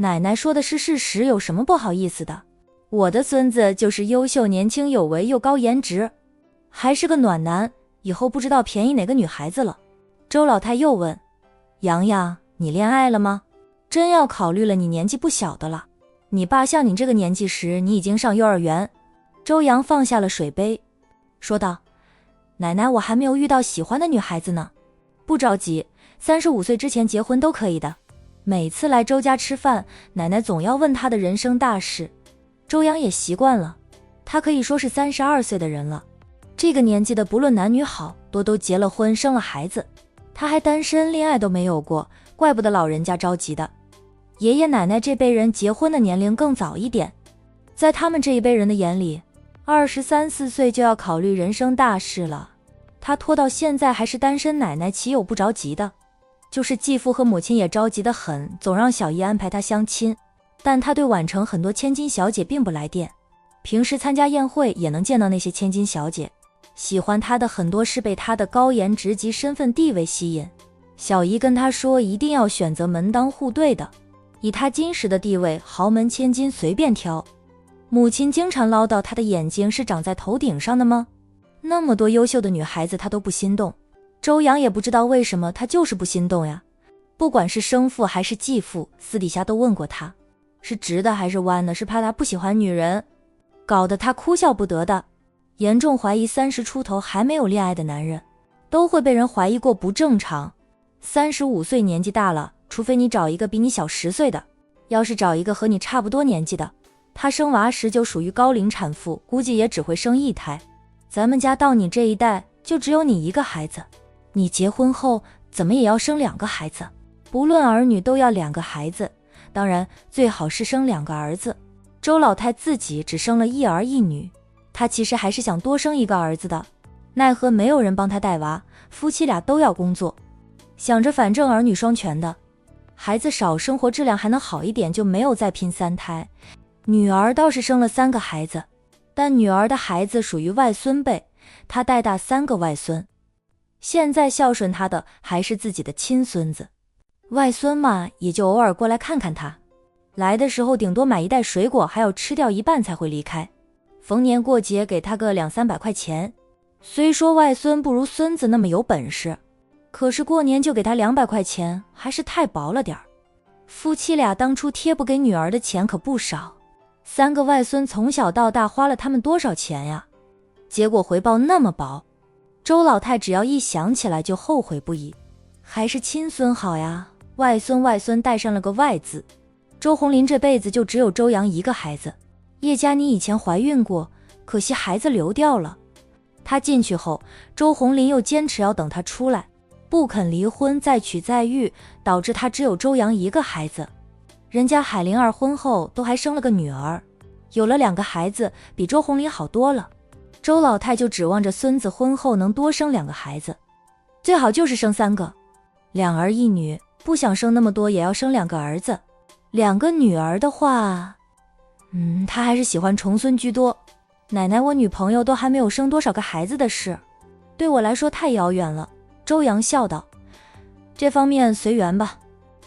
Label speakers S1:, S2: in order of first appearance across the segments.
S1: 奶奶说的是事实，有什么不好意思的？我的孙子就是优秀、年轻有为又高颜值，还是个暖男，以后不知道便宜哪个女孩子了。周老太又问，洋洋，你恋爱了吗？真要考虑了，你年纪不小的了。你爸像你这个年纪时，你已经上幼儿园。周洋放下了水杯，说道，奶奶，我还没有遇到喜欢的女孩子呢。不着急，35岁之前结婚都可以的。每次来周家吃饭，奶奶总要问他的人生大事。周洋也习惯了，他可以说是32岁的人了。这个年纪的不论男女好，多都结了婚生了孩子，他还单身，恋爱都没有过，怪不得老人家着急的。爷爷奶奶这辈人结婚的年龄更早一点，在他们这一辈人的眼里，23、24岁就要考虑人生大事了。他拖到现在还是单身，奶奶岂有不着急的？就是继父和母亲也着急得很，总让小姨安排他相亲，但他对宛城很多千金小姐并不来电，平时参加宴会也能见到那些千金小姐，喜欢他的很多是被他的高颜值及身份地位吸引。小姨跟他说，一定要选择门当户对的，以他今时的地位，豪门千金随便挑。母亲经常唠叨，他的眼睛是长在头顶上的吗？那么多优秀的女孩子他都不心动。周洋也不知道为什么，他就是不心动呀。不管是生父还是继父，私底下都问过他，是直的还是弯的，是怕他不喜欢女人，搞得他哭笑不得的。严重怀疑30出头还没有恋爱的男人，都会被人怀疑过不正常。35岁年纪大了，除非你找一个比你小10岁的，要是找一个和你差不多年纪的，他生娃时就属于高龄产妇，估计也只会生1胎。咱们家到你这一代就只有你一个孩子，你结婚后怎么也要生2个孩子，不论儿女都要2个孩子，当然最好是生2个儿子。周老太自己只生了1儿1女，她其实还是想多生1个儿子的，奈何没有人帮她带娃，夫妻俩都要工作，想着反正儿女双全的，孩子少，生活质量还能好一点，就没有再拼3胎。女儿倒是生了3个孩子，但女儿的孩子属于外孙辈，她带大3个外孙，现在孝顺她的还是自己的亲孙子，外孙嘛，也就偶尔过来看看她，来的时候顶多买1袋水果，还要吃掉一半才会离开，逢年过节给他个200-300块钱。虽说外孙不如孙子那么有本事，可是过年就给他200块钱，还是太薄了点儿。夫妻俩当初贴补给女儿的钱可不少，3个外孙从小到大花了他们多少钱呀？结果回报那么薄，周老太只要一想起来就后悔不已。还是亲孙好呀，外孙带上了个外字。周红林这辈子就只有周洋一个孩子，叶佳妮以前怀孕过，可惜孩子流掉了。她进去后，周红林又坚持要等她出来，不肯离婚再娶再育，导致她只有周洋一个孩子。人家海玲儿婚后都还生了个女儿，有了2个孩子，比周红林好多了。周老太就指望着孙子婚后能多生2个孩子，最好就是生3个，2儿1女，不想生那么多也要生2个儿子。2个女儿的话，她还是喜欢重孙居多。奶奶，我女朋友都还没有生多少个孩子的事，对我来说太遥远了。周洋笑道，这方面随缘吧。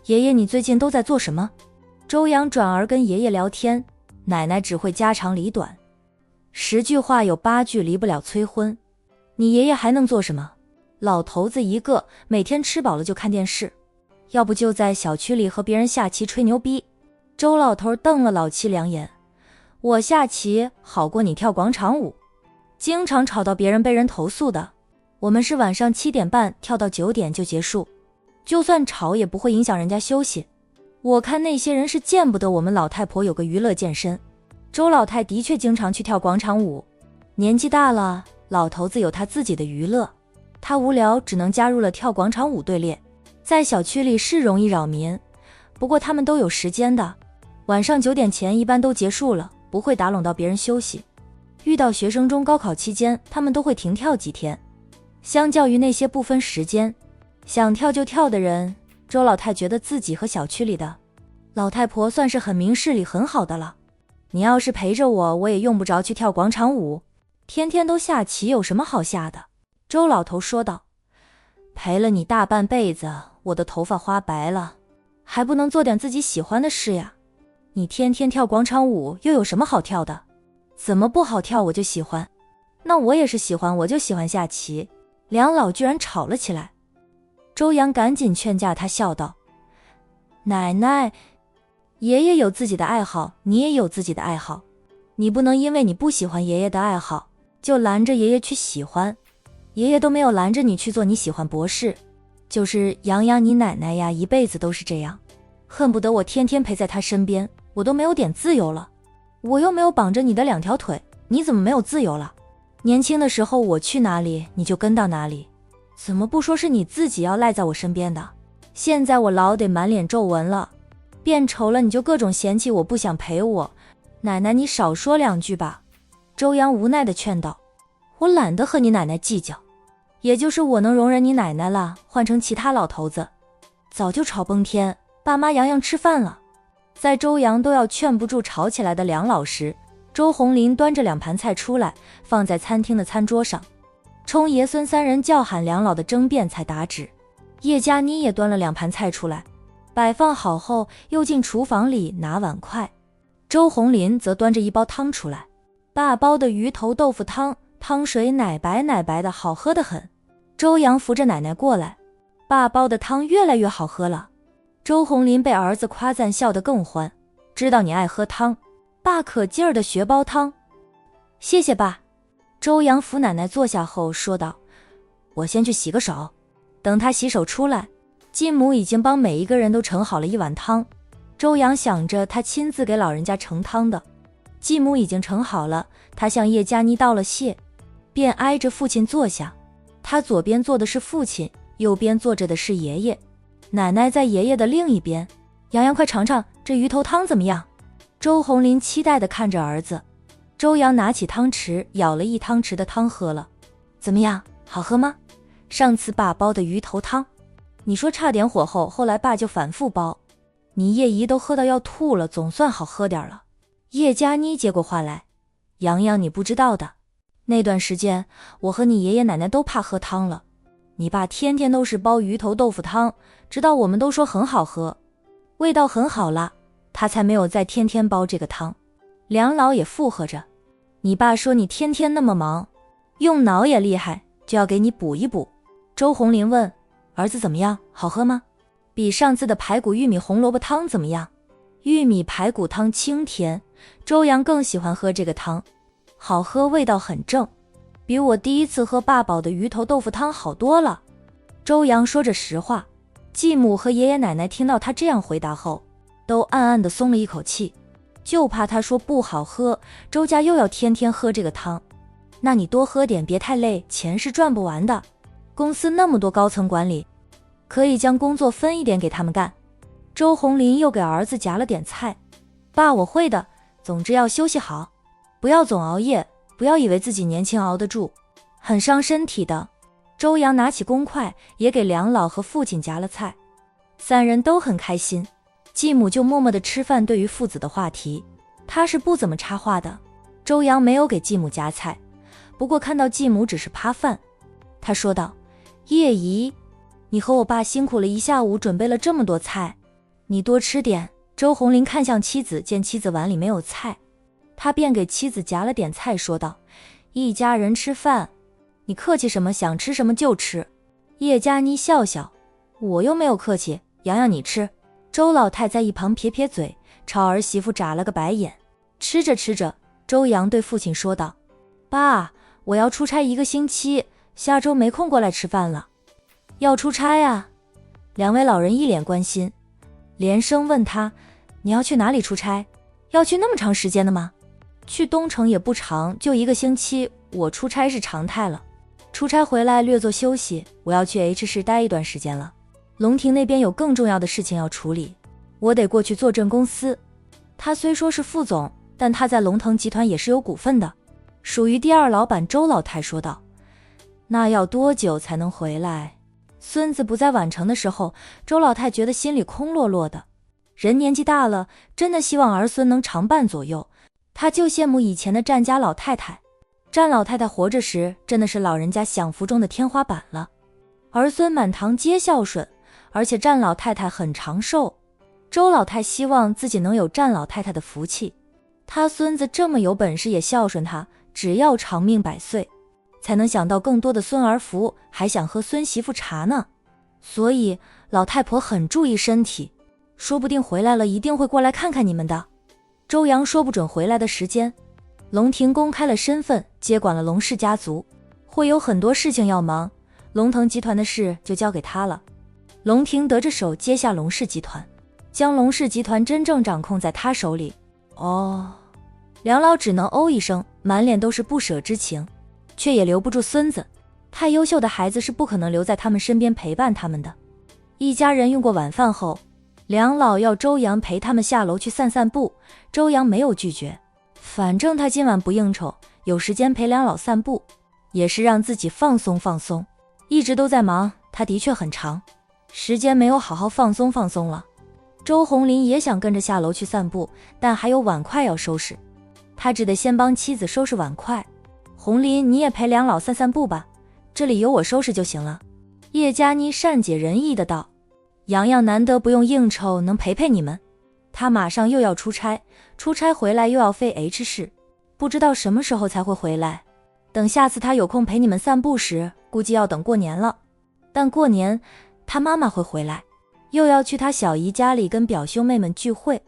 S1: 爷爷，你最近都在做什么？周洋转而跟爷爷聊天，奶奶只会家长里短，10句话有8句离不了催婚。你爷爷还能做什么？老头子一个，每天吃饱了就看电视，要不就在小区里和别人下棋吹牛逼。周老头瞪了老七2眼，我下棋好过你跳广场舞，经常吵到别人被人投诉的。我们是晚上7点半跳到9点就结束，就算吵也不会影响人家休息。我看那些人是见不得我们老太婆有个娱乐健身。周老太的确经常去跳广场舞，年纪大了，老头子有他自己的娱乐，他无聊只能加入了跳广场舞队列。在小区里是容易扰民，不过他们都有时间的，晚上9点前一般都结束了，不会打扰到别人休息。遇到学生中高考期间，他们都会停跳几天。相较于那些不分时间想跳就跳的人，周老太觉得自己和小区里的老太婆算是很明事理很好的了。你要是陪着我，我也用不着去跳广场舞，天天都下棋有什么好下的？周老头说道，陪了你大半辈子，我的头发花白了，还不能做点自己喜欢的事呀？你天天跳广场舞又有什么好跳的？怎么不好跳我就喜欢？那我也是喜欢，我就喜欢下棋。两老居然吵了起来。周阳赶紧劝架他，笑道：奶奶，爷爷有自己的爱好，你也有自己的爱好，你不能因为你不喜欢爷爷的爱好，就拦着爷爷去喜欢。爷爷都没有拦着你去做你喜欢博士，就是洋洋你奶奶呀，一辈子都是这样，恨不得我天天陪在他身边，我都没有点自由了。我又没有绑着你的两条腿，你怎么没有自由了？年轻的时候我去哪里你就跟到哪里，怎么不说是你自己要赖在我身边的？现在我老得满脸皱纹了，变丑了你就各种嫌弃我不想陪我，奶奶你少说两句吧。周阳无奈地劝道：我懒得和你奶奶计较，也就是我能容忍你奶奶了，换成其他老头子早就吵崩天。爸妈洋洋吃饭了。在周阳都要劝不住吵起来的两老时，周红林端着2盘菜出来，放在餐厅的餐桌上。冲爷孙3人叫喊两老的争辩才打止。叶佳妮也端了2盘菜出来，摆放好后又进厨房里拿碗筷。周红林则端着1包汤出来，爸煲的鱼头豆腐汤，汤水奶白奶白的，好喝得很。周阳扶着奶奶过来，爸煲的汤越来越好喝了。周红林被儿子夸赞，笑得更欢。知道你爱喝汤，爸可劲儿的学煲汤。谢谢爸。周阳扶奶奶坐下后说道：我先去洗个手。等他洗手出来，继母已经帮每一个人都盛好了1碗汤。周阳想着他亲自给老人家盛汤的，继母已经盛好了，他向叶佳妮道了谢，便挨着父亲坐下。他左边坐的是父亲，右边坐着的是爷爷，奶奶在爷爷的另一边。洋洋快尝尝这鱼头汤怎么样？周红林期待地看着儿子。周阳拿起汤匙舀了1汤匙的汤喝了。怎么样，好喝吗？上次爸煲的鱼头汤，你说差点火候，后来爸就反复煲，你叶姨都喝到要吐了，总算好喝点了。叶佳妮接过话来：洋洋你不知道的，那段时间我和你爷爷奶奶都怕喝汤了，你爸天天都是煲鱼头豆腐汤，直到我们都说很好喝，味道很好了，他才没有再天天煲这个汤。两老也附和着：你爸说你天天那么忙，用脑也厉害，就要给你补一补。周红林问：儿子怎么样，好喝吗？比上次的排骨玉米红萝卜汤怎么样？玉米排骨汤清甜，周阳更喜欢喝这个汤，好喝，味道很正，比我第一次喝爸煲的鱼头豆腐汤好多了。周阳说着实话。继母和爷爷奶奶听到他这样回答后，都暗暗地松了一口气，就怕他说不好喝，周家又要天天喝这个汤。那你多喝点，别太累，钱是赚不完的，公司那么多高层管理，可以将工作分一点给他们干。周红林又给儿子夹了点菜：爸，我会的，总之要休息好，不要总熬夜，不要以为自己年轻熬得住，很伤身体的。周阳拿起公筷，也给两老和父亲夹了菜，3人都很开心。继母就默默地吃饭，对于父子的话题，他是不怎么插话的。周阳没有给继母夹菜，不过看到继母只是扒饭，他说道：叶姨，你和我爸辛苦了一下午，准备了这么多菜，你多吃点。周红林看向妻子，见妻子碗里没有菜，他便给妻子夹了点菜，说道：一家人吃饭，你客气什么，想吃什么就吃。叶佳妮笑笑：我又没有客气，洋洋你吃。周老太在一旁撇撇嘴，朝儿媳妇眨了个白眼。吃着吃着，周阳对父亲说道：爸，我要出差1个星期，下周没空过来吃饭了。要出差啊？2位老人一脸关心，连声问他：你要去哪里出差？要去那么长时间的吗？去东城也不长，就1个星期，我出差是常态了。出差回来略作休息，我要去 H 市待一段时间了。龙庭那边有更重要的事情要处理，我得过去坐镇公司。他虽说是副总，但他在龙腾集团也是有股份的，属于第2老板。周老太说道：那要多久才能回来？孙子不在宛城的时候，周老太觉得心里空落落的。人年纪大了，真的希望儿孙能常伴左右。他就羡慕以前的战家老太太，战老太太活着时真的是老人家享福中的天花板了，儿孙满堂皆孝顺，而且战老太太很长寿。周老太希望自己能有占老太太的福气，他孙子这么有本事也孝顺他，只要长命百岁，才能享到更多的孙儿福，还想喝孙媳妇茶呢。所以老太婆很注意身体，说不定回来了一定会过来看看你们的。周阳说不准回来的时间，龙庭公开了身份，接管了龙氏家族，会有很多事情要忙，龙腾集团的事就交给他了。龙庭得着手接下龙氏集团，将龙氏集团真正掌控在他手里。哦，梁老只能哦一声，满脸都是不舍之情，却也留不住孙子。太优秀的孩子是不可能留在他们身边陪伴他们的。一家人用过晚饭后，梁老要周阳陪他们下楼去散散步，周阳没有拒绝，反正他今晚不应酬，有时间陪梁老散步，也是让自己放松放松。一直都在忙，他的确很长时间没有好好放松放松了。周红林也想跟着下楼去散步，但还有碗筷要收拾，他只得先帮妻子收拾碗筷。红林，你也陪梁老散散步吧，这里有我收拾就行了。叶佳妮善解人意的道。洋洋难得不用应酬，能陪陪你们。他马上又要出差，出差回来又要飞 H 市，不知道什么时候才会回来。等下次他有空陪你们散步时，估计要等过年了。但过年他妈妈会回来，又要去他小姨家里跟表兄妹们聚会，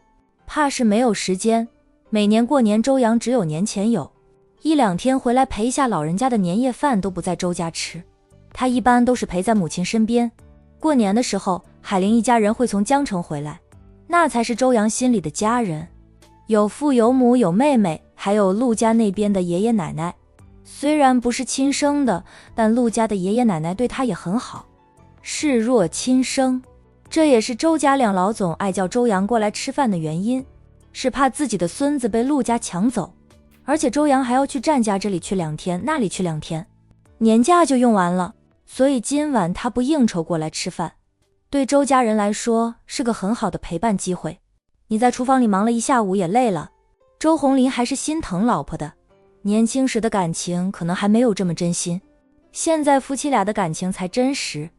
S1: 怕是没有时间。每年过年周阳只有年前有1-2天回来陪一下老人家的年夜饭，都不在周家吃，他一般都是陪在母亲身边。过年的时候，海玲一家人会从江城回来，那才是周阳心里的家人，有父有母有妹妹，还有陆家那边的爷爷奶奶。虽然不是亲生的，但陆家的爷爷奶奶对他也很好，视若亲生。这也是周家两老总爱叫周阳过来吃饭的原因，是怕自己的孙子被陆家抢走。而且周阳还要去战家这里去2天，那里去2天，年假就用完了，所以今晚他不应酬过来吃饭，对周家人来说是个很好的陪伴机会。你在厨房里忙了一下午也累了，周红林还是心疼老婆的，年轻时的感情可能还没有这么真心，现在夫妻俩的感情才真实。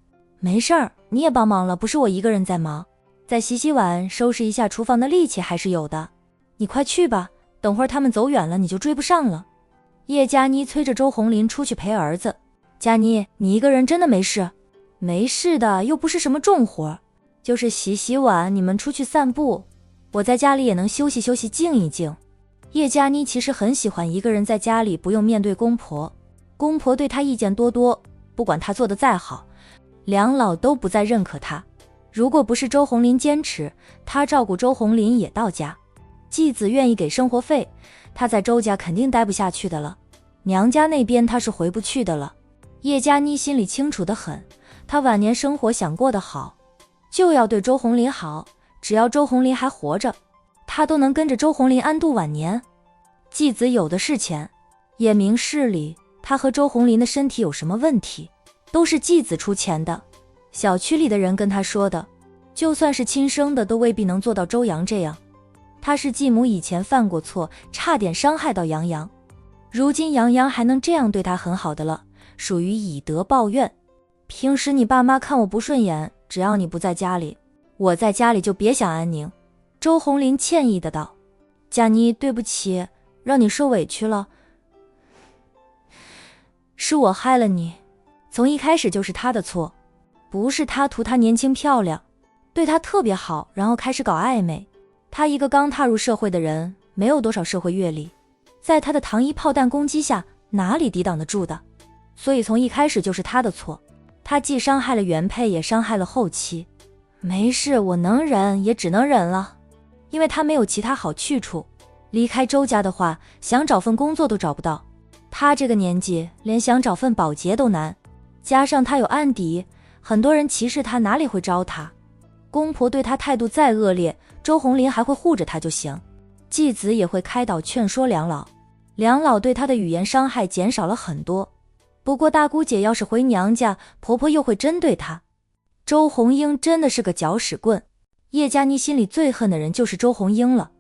S1: 没事儿，你也帮忙了，不是我一个人在忙，再洗洗碗收拾一下厨房的力气还是有的，你快去吧，等会儿他们走远了你就追不上了。叶佳妮催着周红林出去陪儿子。佳妮，你一个人真的没事？没事的，又不是什么重活，就是洗洗碗，你们出去散步，我在家里也能休息休息静一静。叶佳妮其实很喜欢一个人在家里不用面对公婆，公婆对她意见多多，不管她做得再好，两老都不再认可她。如果不是周红林坚持，她照顾周红林也到家，继子愿意给生活费，她在周家肯定待不下去的了，娘家那边她是回不去的了。叶佳妮心里清楚得很，她晚年生活想过得好，就要对周红林好，只要周红林还活着，她都能跟着周红林安度晚年。继子有的是钱，也明事理，她和周红林的身体有什么问题，都是继子出钱的。小区里的人跟她说的，就算是亲生的都未必能做到周阳这样。她是继母以前犯过错，差点伤害到杨洋，如今杨洋还能这样对她很好的了，属于以德报怨。平时你爸妈看我不顺眼，只要你不在家里，我在家里就别想安宁。周红林歉意的道。佳妮，对不起，让你受委屈了，是我害了你，从一开始就是他的错，不是他图她年轻漂亮，对她特别好，然后开始搞暧昧。他一个刚踏入社会的人，没有多少社会阅历，在他的糖衣炮弹攻击下，哪里抵挡得住的？所以从一开始就是他的错，他既伤害了原配，也伤害了后妻。没事，我能忍，也只能忍了，因为他没有其他好去处。离开周家的话，想找份工作都找不到，他这个年纪连想找份保洁都难，加上他有案底，很多人歧视他，哪里会招他？公婆对他态度再恶劣，周红林还会护着他就行，继子也会开导劝说梁老，梁老对他的语言伤害减少了很多。不过大姑姐要是回娘家，婆婆又会针对她。周红英真的是个搅屎棍，叶佳妮心里最恨的人就是周红英了。